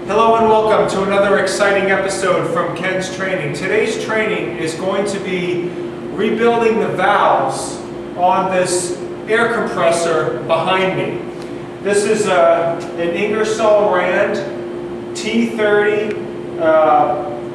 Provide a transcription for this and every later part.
Hello and welcome to another exciting episode from Ken's Training. Today's training is going to be rebuilding the valves on this air compressor behind me. This is an Ingersoll Rand T30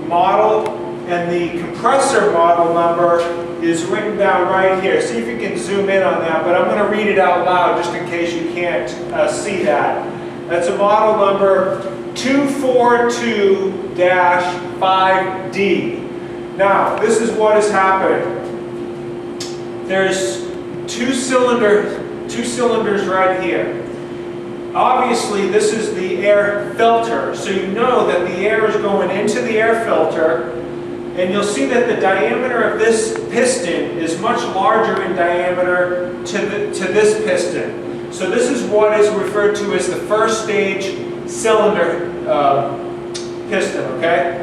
model, and the compressor model number is written down right here. See if you can zoom in on that, but I'm going to read it out loud just in case you can't see that. That's a model number 242-5D. Now, this is what is happening. There's two cylinders right here. Obviously, this is the air filter, so you know that the air is going into the air filter, and you'll see that the diameter of this piston is much larger in diameter to this piston. So this is what is referred to as the first stage cylinder piston, okay?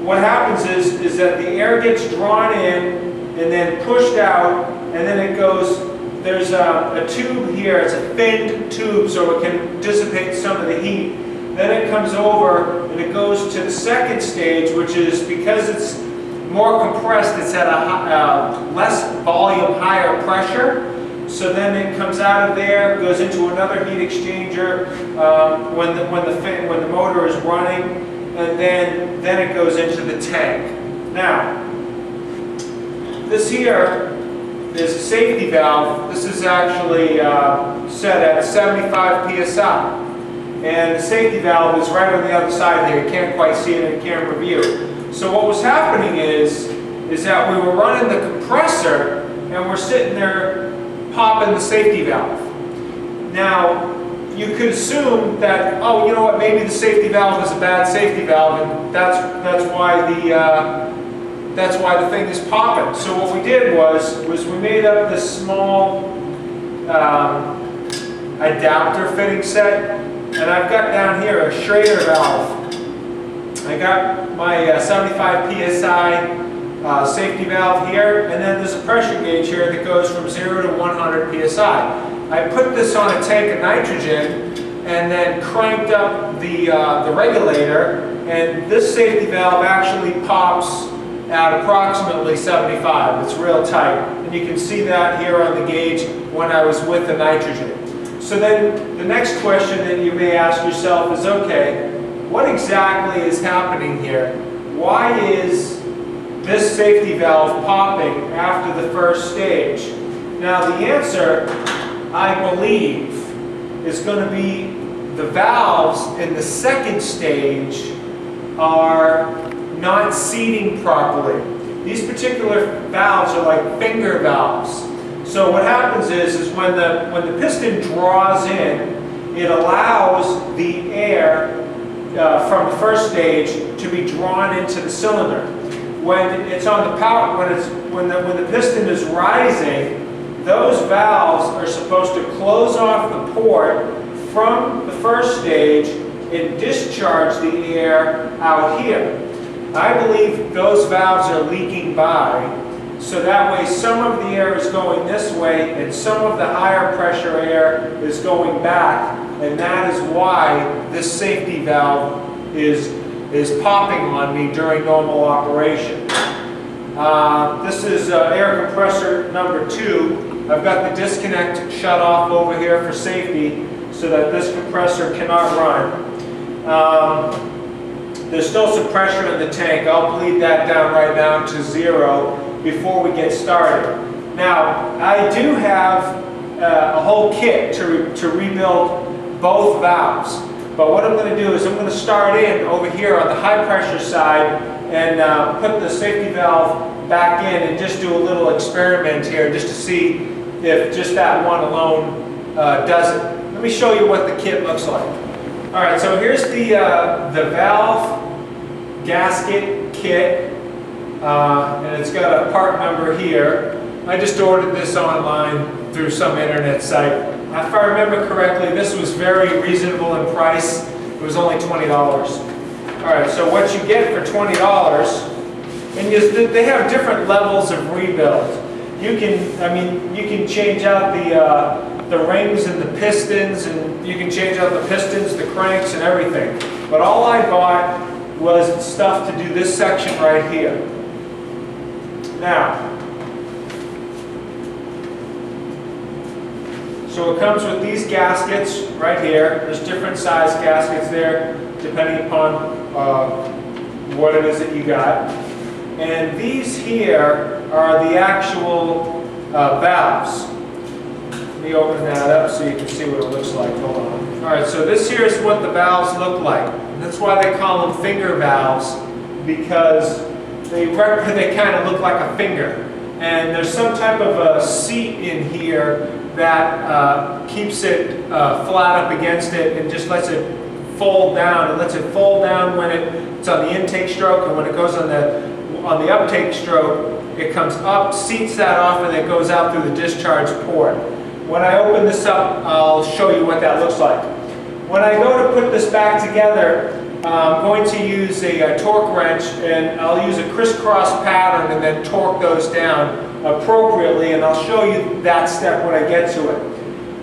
What happens is that the air gets drawn in and then pushed out, and then it goes, there's a tube here, it's a thin tube so it can dissipate some of the heat. Then it comes over and it goes to the second stage, which is, because it's more compressed, it's at a less volume, higher pressure. So then it comes out of there, goes into another heat exchanger when the motor is running, and then it goes into the tank. Now, this here is a safety valve. This is actually set at 75 psi. And the safety valve is right on the other side there. You can't quite see it in camera view. So what was happening is that we were running the compressor and we're sitting there popping the safety valve. Now, you could assume that, oh, you know what, maybe the safety valve is a bad safety valve, and that's why the thing is popping. So what we did was we made up this small adapter fitting set. And I've got down here a Schrader valve. I got my 75 psi safety valve here, and then there's a pressure gauge here that goes from 0 to 100 psi. I put this on a tank of nitrogen and then cranked up the regulator, and this safety valve actually pops at approximately 75. It's real tight, and you can see that here on the gauge when I was with the nitrogen. So then the next question that you may ask yourself is, okay, what exactly is happening here? Why is this safety valve popping after the first stage? Now the answer, I believe, is going to be the valves in the second stage are not seating properly. These particular valves are like finger valves. So what happens is when the piston draws in, it allows the air from the first stage to be drawn into the cylinder. When it's on the power, when the piston is rising, those valves are supposed to close off the port from the first stage and discharge the air out here. I believe those valves are leaking by. So that way some of the air is going this way and some of the higher pressure air is going back, and that is why this safety valve is popping on me during normal operation. This is air compressor number 2. I've got the disconnect shut off over here for safety so that this compressor cannot run. There's still some pressure in the tank. I'll bleed that down right now to 0 before we get started. Now, I do have a whole kit to rebuild both valves. But what I'm going to do is I'm going to start in over here on the high pressure side and put the safety valve back in and just do a little experiment here just to see if just that one alone does it. Let me show you what the kit looks like. All right, so here's the valve gasket kit. And it's got a part number here. I just ordered this online through some internet site. If I remember correctly, this was very reasonable in price. It was only $20. Alright, so what you get for $20, and they have different levels of rebuild. You can change out the rings and the pistons, and you can change out the pistons, the cranks, and everything. But all I bought was stuff to do this section right here. Now, so it comes with these gaskets right here. There's different size gaskets there, depending upon what it is that you got. And these here are the actual valves. Let me open that up so you can see what it looks like. Hold on. All right, so this here is what the valves look like. That's why they call them finger valves, because they kind of look like a finger. And there's some type of a seat in here that keeps it flat up against it and just lets it fold down. It lets it fold down when it's on the intake stroke, and when it goes on the uptake stroke, it comes up, seats that off, and it goes out through the discharge port. When I open this up, I'll show you what that looks like. When I go to put this back together, I'm going to use a torque wrench, and I'll use a crisscross pattern and then torque those down appropriately, and I'll show you that step when I get to it.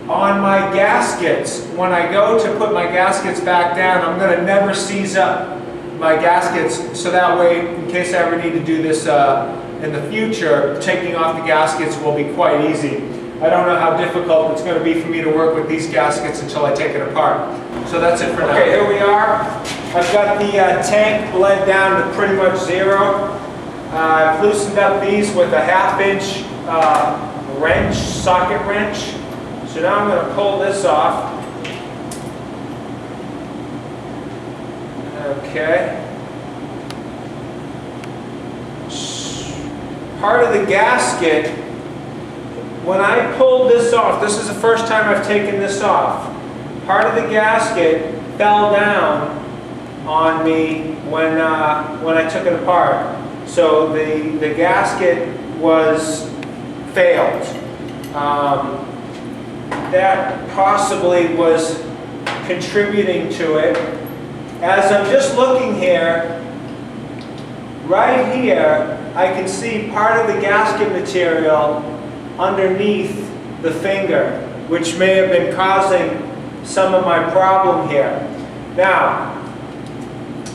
On my gaskets, when I go to put my gaskets back down, I'm going to never seize up my gaskets, so that way, in case I ever need to do this in the future, taking off the gaskets will be quite easy. I don't know how difficult it's going to be for me to work with these gaskets until I take it apart. So that's it for now. Okay, here we are. I've got the tank bled down to pretty much zero. I've loosened up these with a 1/2-inch wrench, socket wrench. So now I'm going to pull this off. Okay. Part of the gasket, when I pulled this off, this is the first time I've taken this off. Part of the gasket fell down on me when I took it apart. So the gasket was failed. That possibly was contributing to it. As I'm just looking here, right here, I can see part of the gasket material underneath the finger, which may have been causing some of my problem here. Now,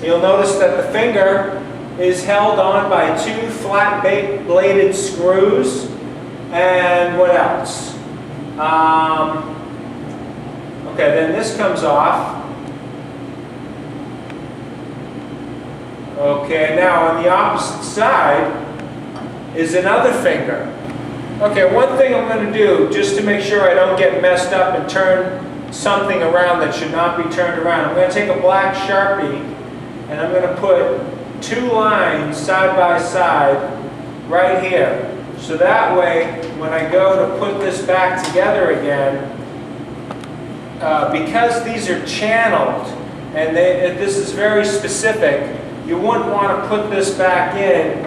you'll notice that the finger is held on by 2 flat-bladed screws, and what else? Okay, then this comes off. Okay, now on the opposite side is another finger. Okay, one thing I'm going to do, just to make sure I don't get messed up and turn something around that should not be turned around, I'm going to take a black Sharpie and I'm going to put 2 lines side by side right here. So that way, when I go to put this back together again, because these are channeled and this is very specific, you wouldn't want to put this back in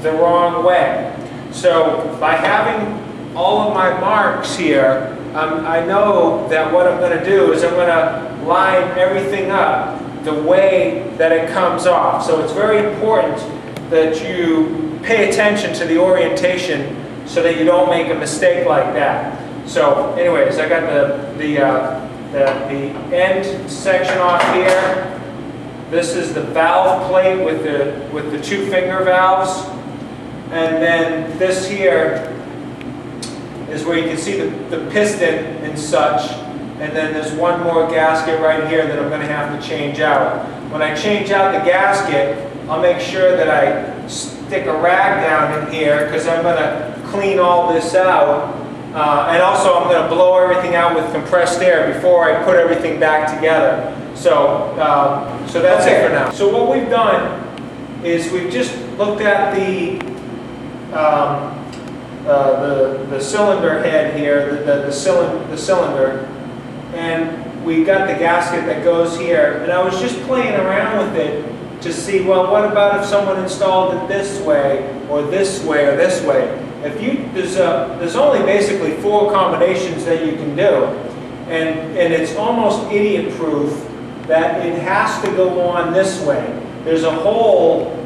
the wrong way. So by having all of my marks here, I know that what I'm going to do is I'm going to line everything up the way that it comes off. So it's very important that you pay attention to the orientation so that you don't make a mistake like that. So anyways, I got the end section off here. This is the valve plate with the 2 finger valves. And then this here is where you can see the piston and such. And then there's one more gasket right here that I'm going to have to change out. When I change out the gasket, I'll make sure that I stick a rag down in here because I'm going to clean all this out. And also I'm going to blow everything out with compressed air before I put everything back together. So that's it for now. So what we've done is we've just looked at the cylinder head here, the cylinder, and we got the gasket that goes here. And I was just playing around with it to see, well, what about if someone installed it this way, or this way, or this way? There's only basically 4 combinations that you can do, and it's almost idiot-proof that it has to go on this way. There's a hole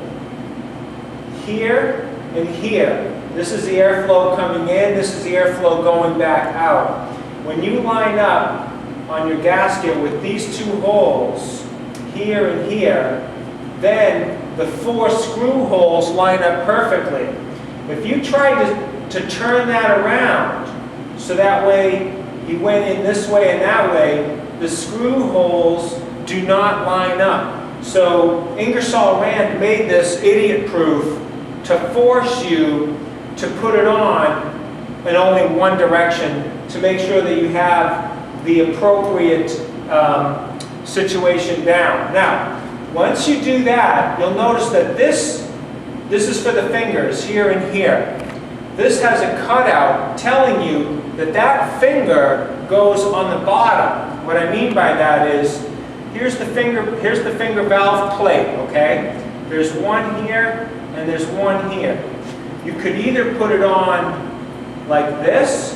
here and here. This is the airflow coming in, this is the airflow going back out. When you line up on your gasket with these 2 holes here, and here, then the 4 screw holes line up perfectly. If you tried to turn that around, so that way you went in this way and that way, the screw holes do not line up. So Ingersoll Rand made this idiot-proof to force you to put it on in only one direction to make sure that you have the appropriate situation down. Now, once you do that, you'll notice that this is for the fingers here and here. This has a cutout telling you that that finger goes on the bottom. What I mean by that is, here's the finger valve plate, okay? There's one here and there's one here. You could either put it on like this,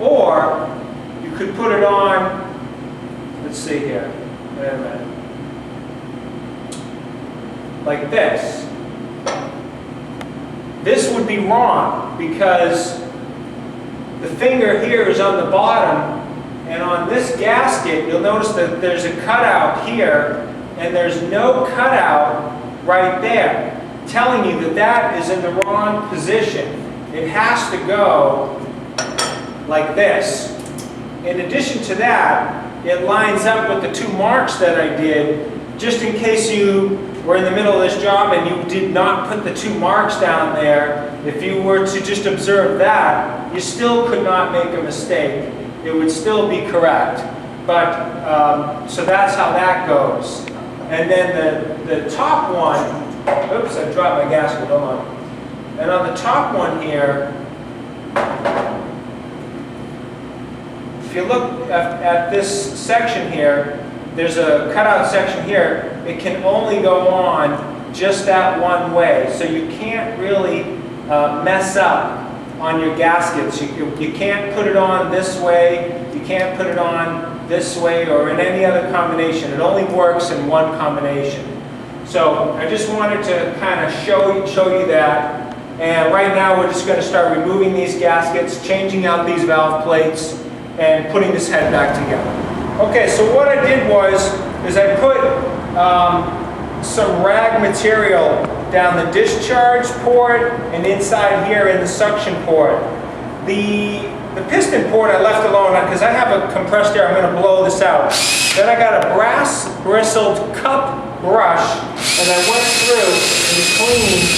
or you could put it on, let's see here, wait a minute, like this. This would be wrong because the finger here is on the bottom, and on this gasket you'll notice that there's a cutout here and there's no cutout right there, telling you that that is in the wrong position. It has to go like this. In addition to that, it lines up with the 2 marks that I did, just in case you were in the middle of this job and you did not put the 2 marks down there. If you were to just observe that, you still could not make a mistake. It would still be correct. But, so that's how that goes. And then the top one, oops, I dropped my gasket, hold on. And on the top one here, if you look at this section here, there's a cutout section here. It can only go on just that one way. So you can't really mess up on your gaskets. You can't put it on this way, you can't put it on this way, or in any other combination. It only works in one combination. So I just wanted to kind of show you that. And right now we're just going to start removing these gaskets, changing out these valve plates, and putting this head back together. Okay, so what I did is I put some rag material down the discharge port and inside here in the suction port. The piston port I left alone because I have a compressed air. I'm going to blow this out. Then I got a brass bristled cup brush and I went through and cleaned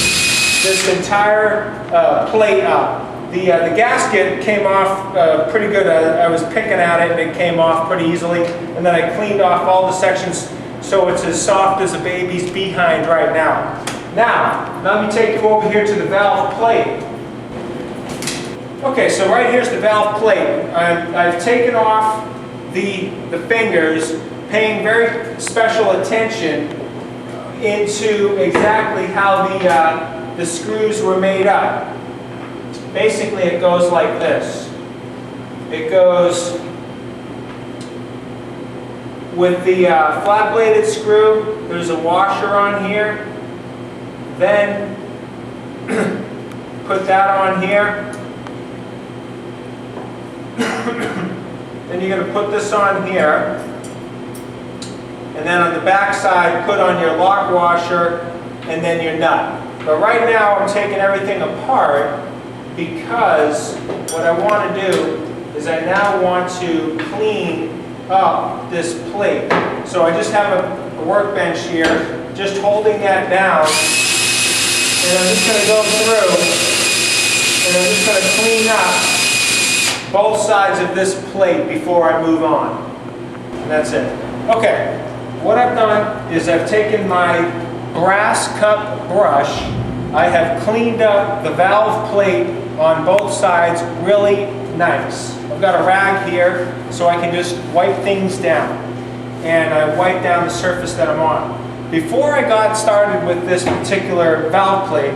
this entire plate up. The gasket came off pretty good. I was picking at it and it came off pretty easily. And then I cleaned off all the sections so it's as soft as a baby's behind right now. Now, let me take you over here to the valve plate. Okay, so right here's the valve plate. I've taken off the fingers, paying very special attention into exactly how the screws were made up. Basically, it goes like this. It goes with the flat-bladed screw. There's a washer on here. Then put that on here. Then you're going to put this on here. And then on the back side, put on your lock washer and then your nut. But right now, I'm taking everything apart because what I want to do is I now want to clean up this plate. So I just have a workbench here, just holding that down, and I'm just going to go through and I'm just going to clean up both sides of this plate before I move on. And that's it. Okay, what I've done is I've taken my brass cup brush, I have cleaned up the valve plate on both sides really nice. I've got a rag here so I can just wipe things down. And I wipe down the surface that I'm on. Before I got started with this particular valve plate,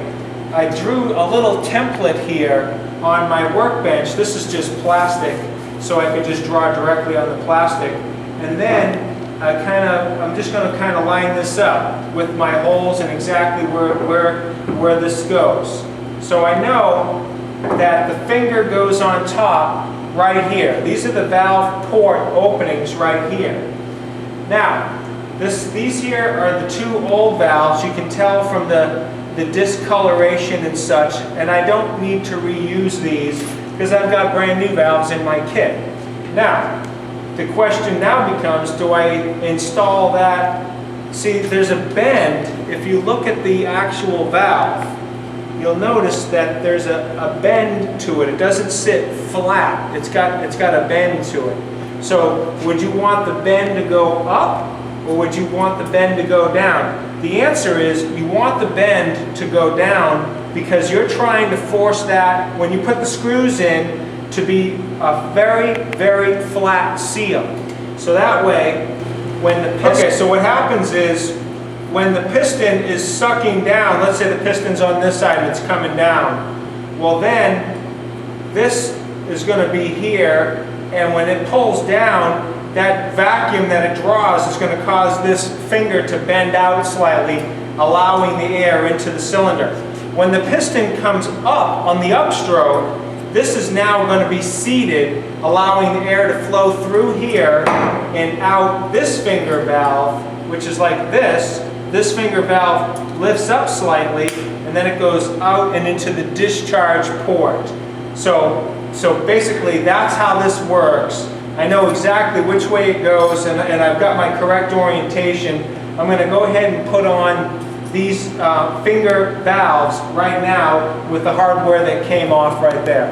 I drew a little template here on my workbench. This is just plastic, so I could just draw directly on the plastic. And then I'm just going to kind of line this up with my holes and exactly where this goes. So I know that the finger goes on top right here. These are the valve port openings right here. Now, These here are the two old valves. You can tell from the discoloration and such, and I don't need to reuse these because I've got brand new valves in my kit. Now, the question now becomes, do I install that? See, there's a bend. If you look at the actual valve, you'll notice that there's a bend to it. It doesn't sit flat. It's got a bend to it. So would you want the bend to go up, or would you want the bend to go down? The answer is you want the bend to go down because you're trying to force that, when you put the screws in, to be a very, very flat seal. So that way, when the piston... Okay, so what happens is, when the piston is sucking down, let's say the piston's on this side and it's coming down, well then, this is going to be here, and when it pulls down, that vacuum that it draws is going to cause this finger to bend out slightly, allowing the air into the cylinder. When the piston comes up on the upstroke, this is now going to be seated, allowing the air to flow through here and out this finger valve, which is like this. This finger valve lifts up slightly, and then it goes out and into the discharge port. So basically, that's how this works. I know exactly which way it goes, and I've got my correct orientation. I'm going to go ahead and put on these finger valves right now with the hardware that came off right there.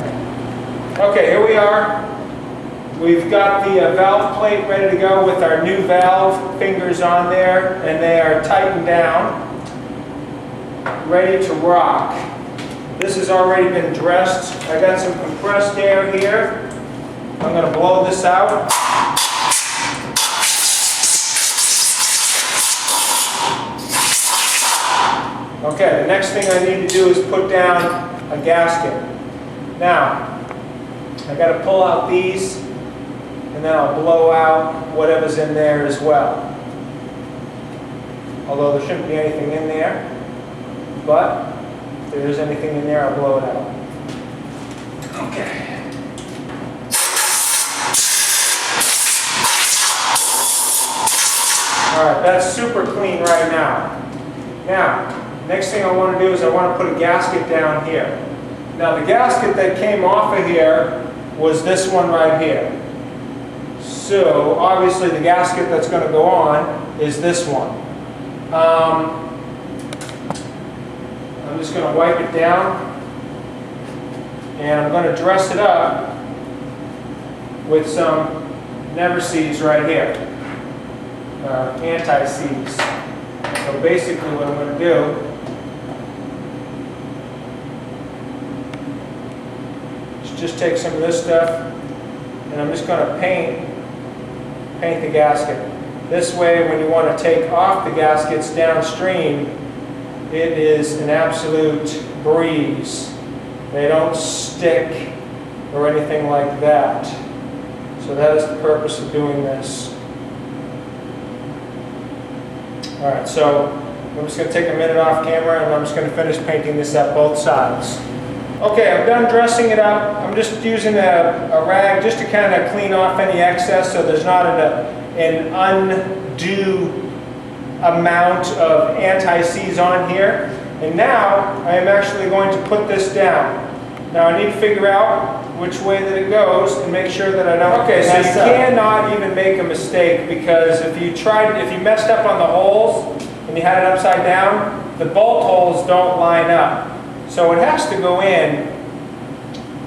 Okay, here we are. We've got the valve plate ready to go with our new valve fingers on there, and they are tightened down, ready to rock. This has already been dressed. I got some compressed air here. I'm going to blow this out. Okay, the next thing I need to do is put down a gasket. Now, I got to pull out these, and then I'll blow out whatever's in there as well. Although there shouldn't be anything in there, but if there is anything in there, I'll blow it out. Okay. Alright, that's super clean right now. Now, next thing I want to do is I want to put a gasket down here. Now the gasket that came off of here was this one right here. So obviousgoing to the gasket that's going to go on is this one. I'm just going to wipe it down, and I'm going to dress it up with some never sees right here. Anti-seize. So basically what I'm going to do is just take some of this stuff, and I'm just going to paint the gasket. This way, when you want to take off the gaskets downstream, it is an absolute breeze. They don't stick or anything like that. So that is the purpose of doing this. Alright, so I'm just going to take a minute off camera, and I'm just going to finish painting this up both sides. Okay, I'm done dressing it up. I'm just using a rag just to kind of clean off any excess so there's not an undue amount of anti-seize on here. And now I am actually going to put this down. Now I need to figure out which way that it goes and make sure that I don't. Okay, so you cannot even make a mistake, because if you messed up on the holes and you had it upside down, the bolt holes don't line up. So it has to go in.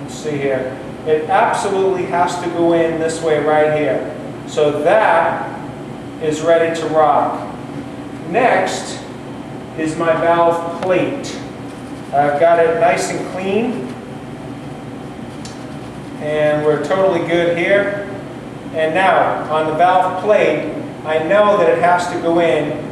Let's see here. It absolutely has to go in this way right here. So that is ready to rock. Next is my valve plate. I've got it nice and clean, and we're totally good here. And now on the valve plate, I know that it has to go in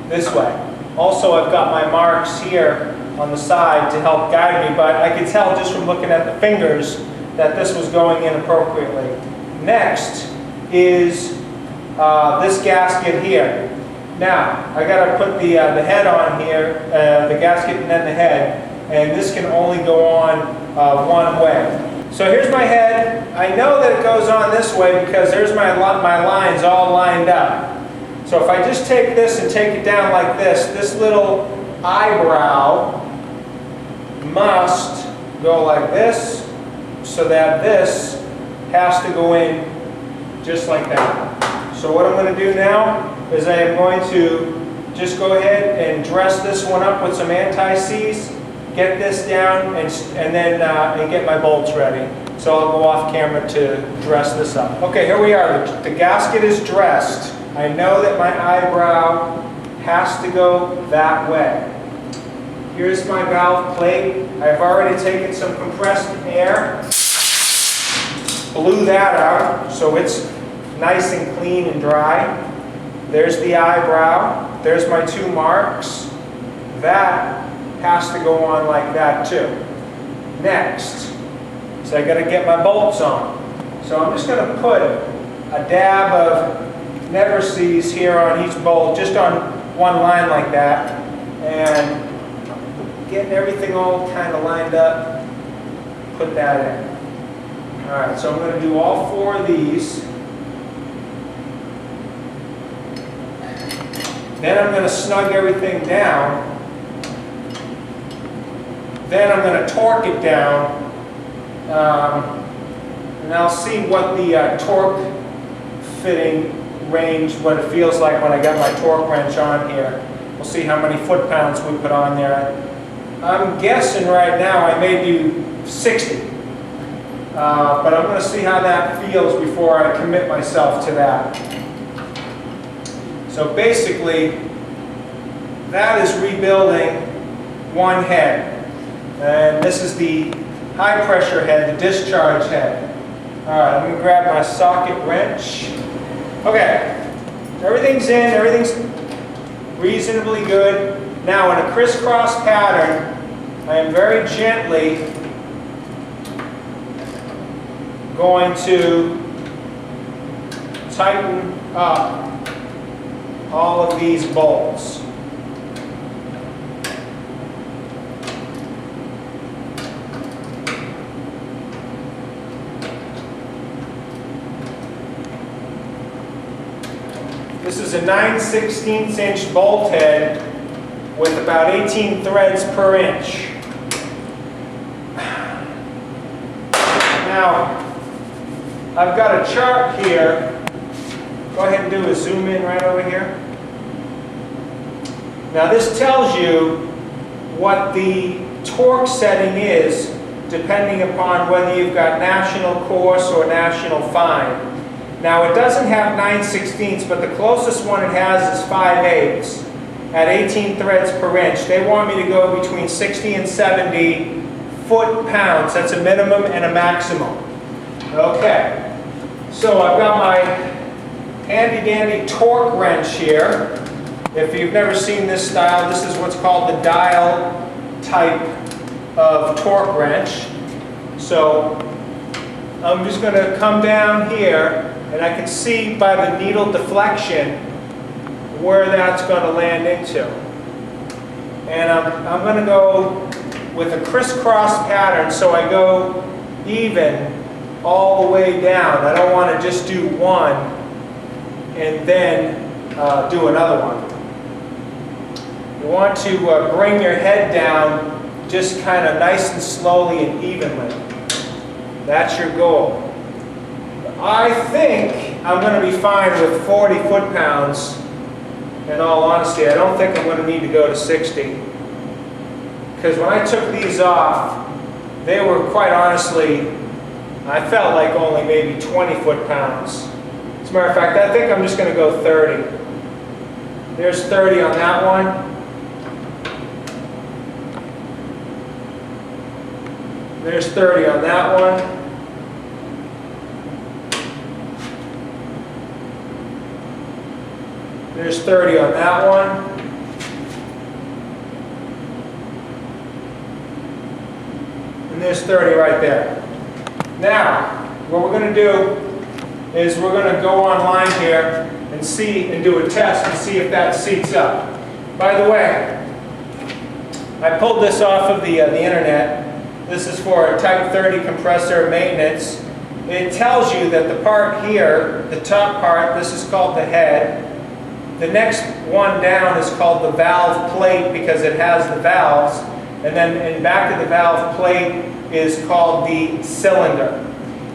this way. Also, I've got my marks here on the side to help guide me, but I could tell just from looking at the fingers that this was going in appropriately. Next is this gasket here. Now, I got to put the head on here, the gasket and then the head, and this can only go on one way. So here's my head. I know that it goes on this way because there's my lines all lined up. So if I just take this and take it down like this little eyebrow must go like this, so that this has to go in just like that. So what I'm going to do now is I am going to just go ahead and dress this one up with some anti-seize, get this down, and then get my bolts ready. So I'll go off camera to dress this up. Okay, here we are. The gasket is dressed. I know that my eyebrow has to go that way. Here's my valve plate. I've already taken some compressed air, blew that out so it's nice and clean and dry. There's the eyebrow. There's my two marks. That has to go on like that too. Next, so I got to get my bolts on. So I'm just going to put a dab of Never Seize here on each bolt, just on one line like that, and get everything all kind of lined up, put that in. Alright, so I'm going to do all four of these. Then I'm going to snug everything down. Then I'm going to torque it down. And I'll see what the torque fitting range, what it feels like when I got my torque wrench on here. We'll see how many foot-pounds we put on there. I'm guessing right now I may do 60. But I'm going to see how that feels before I commit myself to that. So basically, that is rebuilding one head. And this is the high pressure head, the discharge head. Alright, I'm going to grab my socket wrench. Okay, everything's in, everything's reasonably good. Now in a crisscross pattern, I am very gently going to tighten up all of these bolts. This is a 9/16 inch bolt head with about 18 threads per inch. Now, I've got a chart here. Go ahead and do a zoom in right over here. Now this tells you what the torque setting is depending upon whether you've got national coarse or national fine. Now it doesn't have 9/16, but the closest one it has is 5/8 at 18 threads per inch. They want me to go between 60 and 70 foot-pounds. That's a minimum and a maximum. Okay, so I've got my handy-dandy torque wrench here. If you've never seen this style, this is what's called the dial type of torque wrench. So I'm just going to come down here, and I can see by the needle deflection where that's going to land into. And I'm going to go with a crisscross pattern, so I go even all the way down. I don't want to just do one and then do another one. You want to bring your head down just kind of nice and slowly and evenly. That's your goal. I think I'm going to be fine with 40 foot-pounds. In all honesty, I don't think I'm going to need to go to 60. Because when I took these off, they were quite honestly, I felt like only maybe 20 foot-pounds. As a matter of fact, I think I'm just going to go 30. There's 30 on that one. There's 30 on that one. There's 30 on that one. And there's 30 right there. Now, what we're going to do is we're going to go online here and see and do a test and see if that seats up. By the way, I pulled this off of the internet. This is for a Type 30 compressor maintenance. It tells you that the part here, the top part, this is called the head, The next one down is called the valve plate because it has the valves. And then in back of the valve plate is called the cylinder.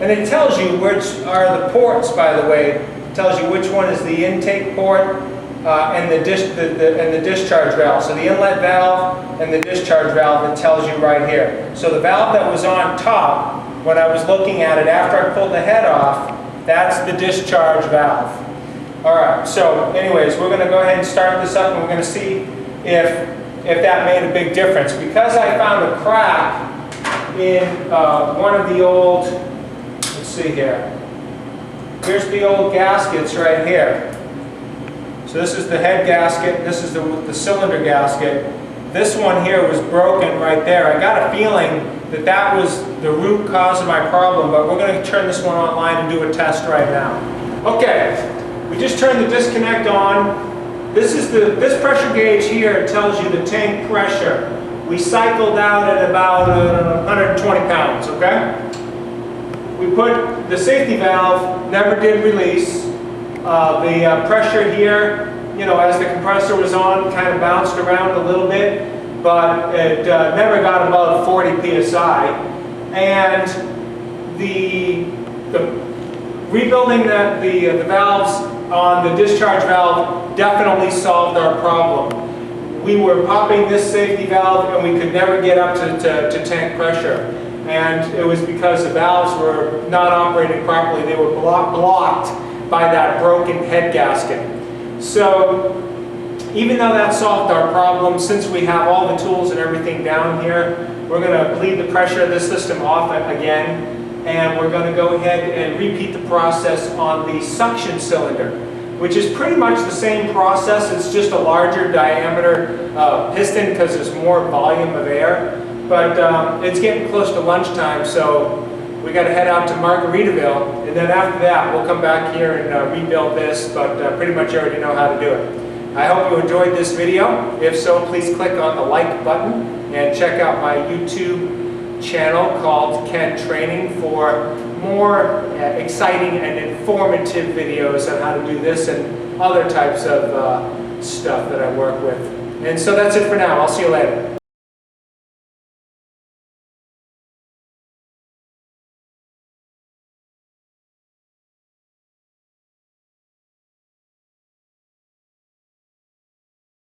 And it tells you which are the ports, by the way. It tells you which one is the intake port and the discharge valve. So the inlet valve and the discharge valve, it tells you right here. So the valve that was on top, when I was looking at it after I pulled the head off, that's the discharge valve. Alright, so anyways, we're going to go ahead and start this up and we're going to see if that made a big difference. Because I found a crack in one of the old, let's see here, here's the old gaskets right here. So this is the head gasket, this is the cylinder gasket. This one here was broken right there. I got a feeling that that was the root cause of my problem, but we're going to turn this one online and do a test right now. Okay, we just turned the disconnect on. This pressure gauge here tells you the tank pressure. We cycled out at about 120 pounds, okay? We put the safety valve, never did release. The pressure here, you know, as the compressor was on, kind of bounced around a little bit, but it never got above 40 psi. And the rebuilding the valves on the discharge valve definitely solved our problem. We were popping this safety valve and we could never get up to tank pressure. And it was because the valves were not operating properly. They were blocked by that broken head gasket. So even though that solved our problem, since we have all the tools and everything down here, we're going to bleed the pressure of this system off again. And we're going to go ahead and repeat the process on the suction cylinder, which is pretty much the same process. It's just a larger diameter piston because there's more volume of air. But it's getting close to lunchtime, so we got to head out to Margaritaville. And then after that, we'll come back here and rebuild this, but pretty much you already know how to do it. I hope you enjoyed this video. If so, please click on the like button and check out my YouTube channel called Ken Training for more exciting and informative videos on how to do this and other types of stuff that I work with. And so that's it for now. I'll see you later.